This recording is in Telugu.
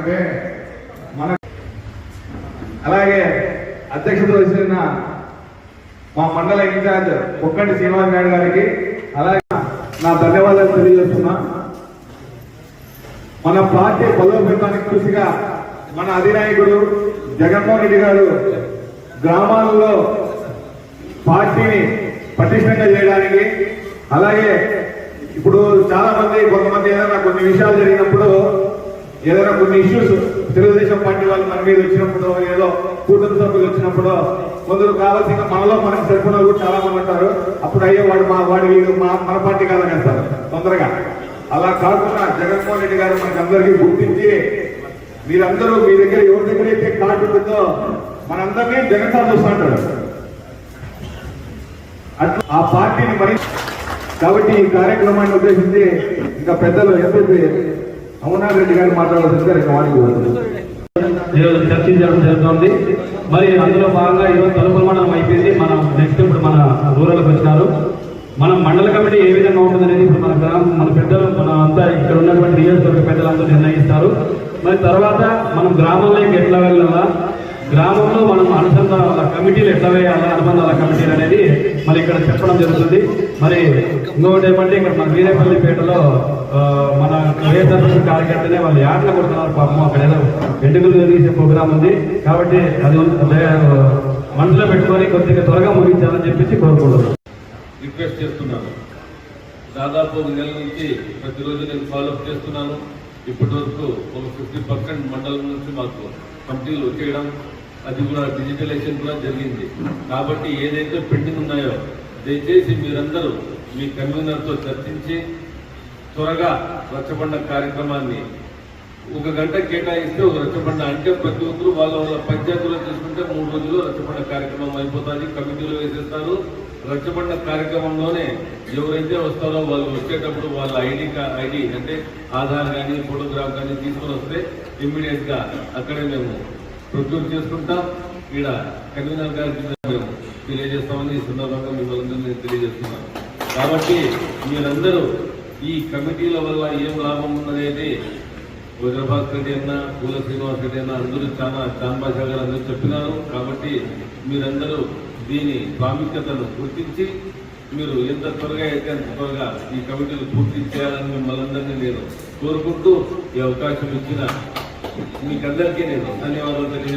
ఏమంటే మన అలాగే అధ్యక్షత వహిస్తున్న మా మండల ఇన్ఛార్జ్ కుక్కంటి శ్రీనివాస్ నాయుడు గారికి అలాగే నా ధన్యవాదాలు తెలియజేస్తున్నా. మన పార్టీ బలోపేతానికి కృషిగా మన అధినాయకుడు జగన్మోహన్ రెడ్డి గారు గ్రామాలలో పార్టీని పటిష్టంగా చేయడానికి, అలాగే ఇప్పుడు చాలా మంది కొంతమంది ఏదైనా కొన్ని విషయాలు జరిగినప్పుడు ఏదైనా కొన్ని ఇష్యూస్ తెలుగుదేశం పార్టీ వాళ్ళు మన మీద వచ్చినప్పుడు, ఏదో కూటమి సభ్యులు వచ్చినప్పుడు కొందరు కావాల్సిన మనలో మనకు సరిపడిన కూడా చాలా మంది ఉంటారు. అప్పుడు అయ్యే వాడు మన పార్టీ కాదనేస్తారు తొందరగా. అలా కాకుండా జగన్మోహన్ రెడ్డి గారు మనకి అందరికీ గుర్తించి మీరందరూ మీ దగ్గర ఎవరి దగ్గర అయితే కార్డు ఉంటుందో మనందరినీ జగన్ సార్ చూస్తుంటాడు. అట్లా ఆ పార్టీని మరి కాబట్టి ఈ కార్యక్రమాన్ని ఉద్దేశించి ఇంకా పెద్దలు ఎంపీ అమర్నాథ్ రెడ్డి గారు మాట్లాడాల్సిందిగా చర్చించడం జరుగుతుంది. మరి అందులో భాగంగా ఈరోజు తలుపుల మండలం అయిపోయింది. మనం నెక్స్ట్ ఇప్పుడు మన రూరల్కి వచ్చినారు. మన మండల కమిటీ ఏ విధంగా ఉంటుందనేది ఇప్పుడు మన గ్రామం మన పెద్దలు మన అంతా ఇక్కడ ఉన్నటువంటి నియోజకవర్గ పెద్దలంతా నిర్ణయిస్తారు. మరి తర్వాత మనం గ్రామంలోకి ఎట్లా వెళ్ళాలా, గ్రామంలో మనం అనుసంధాన కమిటీలు ఎట్లా వేయాలా, అనుబంధాల కమిటీలు అనేది మరి ఇక్కడ చెప్పడం జరుగుతుంది. మరి ఇంకొకటి ఏమంటే ఇక్కడ మన వీరేపల్లిపేటలో మన వైఎస్ఆర్ కార్యకర్తనే వాళ్ళు యాడ్లు కొడుతున్నారు. పాపం అక్కడ ఏదో ఎండుగులు తీసే ప్రోగ్రామ్ ఉంది కాబట్టి అది మనసులో పెట్టుకొని కొద్దిగా త్వరగా ముగించాలని చెప్పేసి కోరుకుంటున్నాను, రిక్వెస్ట్ చేస్తున్నాను. దాదాపు 1 నెల నుంచి ప్రతిరోజు నేను ఫాలోఅప్ చేస్తున్నాను. ఇప్పటి వరకు ఒక 50% మండలం నుంచి మాకు కమిటీలు వచ్చేయడం, అది కూడా డిజిటలైజేషన్ కూడా జరిగింది. కాబట్టి ఏదైతే పెండింగ్ ఉన్నాయో దయచేసి మీరందరూ మీ కన్వీనర్తో చర్చించి త్వరగా రచ్చబండ కార్యక్రమాన్ని 1 గంట కేటాయిస్తే ఒక రచ్చబండ అంటే ప్రతి ఒక్కరు వాళ్ళ పంచాయతీలో తీసుకుంటే 3 రోజుల్లో రచ్చబండ కార్యక్రమం అయిపోతుంది. కమిటీలో వేసేస్తారు. రచ్చబండ కార్యక్రమంలోనే ఎవరైతే వస్తారో వాళ్ళు వచ్చేటప్పుడు వాళ్ళ ఐడి అంటే ఆధార్ కానీ ఫోటోగ్రాఫ్ కానీ తీసుకుని వస్తే ఇమ్మీడియట్ గా అక్కడే మేము ప్రొక్యూర్ చేసుకుంటాం. ఇక్కడ కన్వీనర్ గారికి మేము తెలియజేస్తామని ఈ సందర్భంగా మిమ్మల్ని నేను తెలియజేస్తున్నాను. కాబట్టి మీరందరూ ఈ కమిటీల వల్ల ఏం లాభం ఉన్నది వజ్రభాస్ రెడ్డి అన్న, పూల శ్రీనివాస్ రెడ్డి అన్న అందరూ చాన్బాషా గారు అందరూ చెప్పినారు. కాబట్టి మీరందరూ దీని ప్రాముఖ్యతను గుర్తించి మీరు ఎంత త్వరగా అయితే అంత త్వరగా ఈ కమిటీలు పూర్తి చేయాలని మిమ్మల్ని అందరినీ నేను కోరుకుంటూ ఈ అవకాశం ఇచ్చిన మీకందరికీ నేను ధన్యవాదాలు తెలియజేస్తున్నాను.